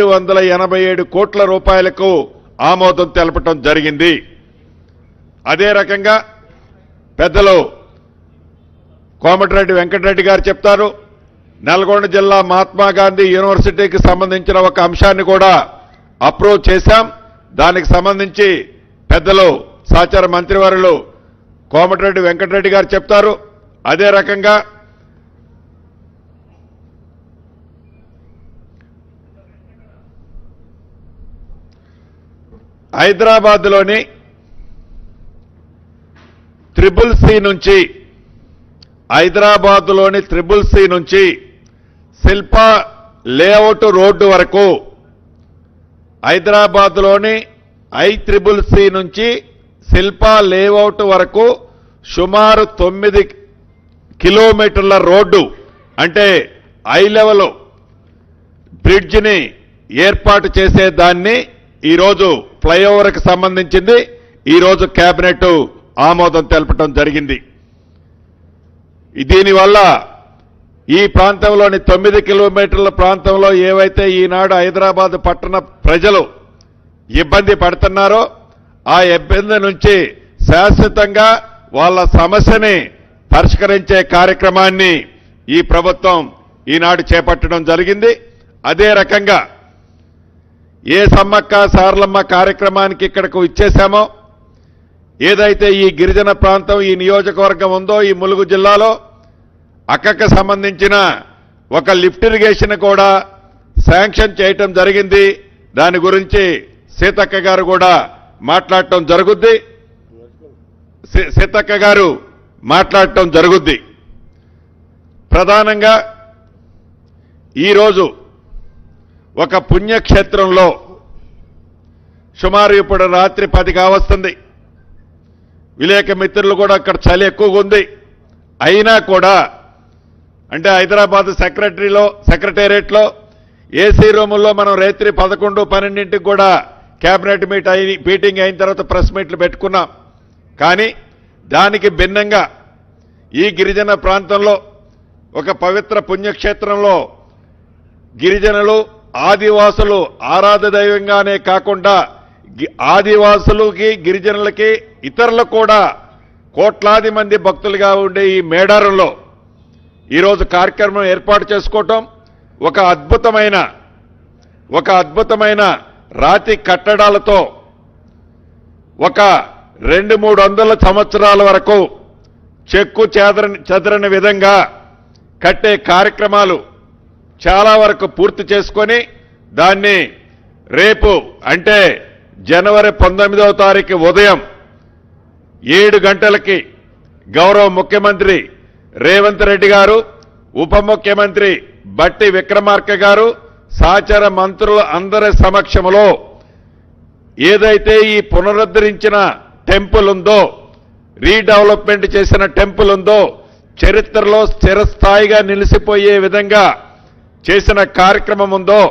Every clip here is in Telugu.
787 కోట్ల రూపాయలకు ఆమోదం తెలపడం జరిగింది. అదే రకంగా పెద్దలు కోమటిరెడ్డి వెంకటరెడ్డి గారు చెప్తారు. నల్గొండ జిల్లా మహాత్మా గాంధీ యూనివర్సిటీకి సంబంధించిన ఒక అంశాన్ని కూడా అప్రూవ్ చేశాం. దానికి సంబంధించి పెద్దలు సహచార మంత్రివర్యులు కోమటిరెడ్డి వెంకటరెడ్డి గారు చెప్తారు. అదే రకంగా హైదరాబాద్లోని ట్రిపుల్ సి నుంచి శిల్పా లేఅవుట్ రోడ్డు వరకు, హైదరాబాద్లోని ICCC నుంచి శిల్పా లేఅవుట్ వరకు సుమారు 9 కిలోమీటర్ల రోడ్డు, అంటే హై లెవెల్ బ్రిడ్జిని ఏర్పాటు చేసే దాన్ని ఈరోజు ఫ్లైఓవర్కి సంబంధించింది ఈరోజు కేబినెట్ ఆమోదం తెలపడం జరిగింది. దీనివల్ల ఈ ప్రాంతంలోని 9 కిలోమీటర్ల ప్రాంతంలో ఏవైతే ఈనాడు హైదరాబాద్ పట్టణ ప్రజలు ఇబ్బంది పడుతున్నారో ఆ ఇబ్బంది నుంచి శాశ్వతంగా వాళ్ళ సమస్యని పరిష్కరించే కార్యక్రమాన్ని ఈ ప్రభుత్వం ఈనాడు చేపట్టడం జరిగింది. అదే రకంగా ఏ సమ్మక్క సారలమ్మ కార్యక్రమానికి ఇక్కడకు ఇచ్చేశామో, ఏదైతే ఈ గిరిజన ప్రాంతం ఈ నియోజకవర్గం ఉందో ఈ ములుగు జిల్లాలో అక్కకు సంబంధించిన ఒక లిఫ్ట్ ఇరిగేషన్ కూడా శాంక్షన్ చేయటం జరిగింది. దాని గురించి సీతక్క గారు కూడా మాట్లాడటం జరుగుద్ది. ప్రధానంగా ఈరోజు ఒక పుణ్యక్షేత్రంలో సుమారు ఇప్పుడు రాత్రి 10 కావస్తుంది. విలేక మిత్రులు కూడా అక్కడ చలి ఎక్కువగా ఉంది. అయినా కూడా అంటే హైదరాబాద్ సెక్రటేరియట్లో ఏసీ రూముల్లో మనం రాత్రి 11, 12ంటికి కూడా కేబినెట్ మీటింగ్ అయిన తర్వాత ప్రెస్ మీట్లు పెట్టుకున్నాం. కానీ దానికి భిన్నంగా ఈ గిరిజన ప్రాంతంలో ఒక పవిత్ర పుణ్యక్షేత్రంలో గిరిజనులు ఆదివాసులు ఆరాధ దైవంగానే కాకుండా ఆదివాసులకి గిరిజనులకి ఇతరులకు కూడా కోట్లాది మంది భక్తులుగా ఉండే ఈ మేడారంలో ఈరోజు కార్యక్రమం ఏర్పాటు చేసుకోవటం ఒక అద్భుతమైన రాతి కట్టడాలతో ఒక 200-300 సంవత్సరాల వరకు చెక్కు చెదరని విధంగా కట్టే కార్యక్రమాలు చాలా వరకు పూర్తి చేసుకొని దాన్ని రేపు అంటే జనవరి 19వ తారీఖు ఉదయం 7 గంటలకి గౌరవ ముఖ్యమంత్రి రేవంత్ రెడ్డి గారు, ఉప ముఖ్యమంత్రి బట్టి విక్రమార్క గారు, సహచర మంత్రుల అందరి సమక్షంలో ఏదైతే ఈ పునరుద్ధరించిన టెంపుల్ ఉందో, రీడెవలప్మెంట్ చేసిన టెంపుల్ ఉందో, చరిత్రలో స్థిరస్థాయిగా నిలిచిపోయే విధంగా చేసిన కార్యక్రమం ఉందో,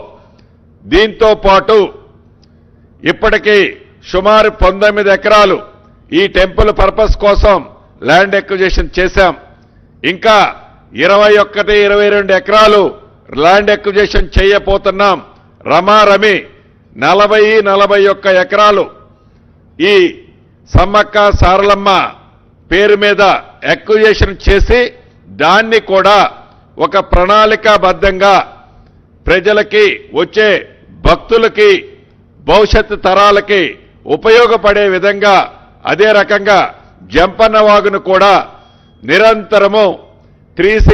దీంతో పాటు ఇప్పటికీ సుమారు 19 ఎకరాలు ఈ టెంపుల్ పర్పస్ కోసం ల్యాండ్ ఎక్విజిషన్ చేశాం. ఇంకా 21-22 ఎకరాలు ల్యాండ్ ఎక్విజిషన్ చేయబోతున్నాం. రమారమి 40-41 ఎకరాలు ఈ సమ్మక్క సారలమ్మ పేరు మీద ఎక్విజిషన్ చేసి దాన్ని కూడా ఒక ప్రణాళికాబద్ధంగా ప్రజలకి, వచ్చే భక్తులకి, భవిష్యత్తు తరాలకి ఉపయోగపడే విధంగా, అదే రకంగా జంపన్న వాగును కూడా నిరంతరము 360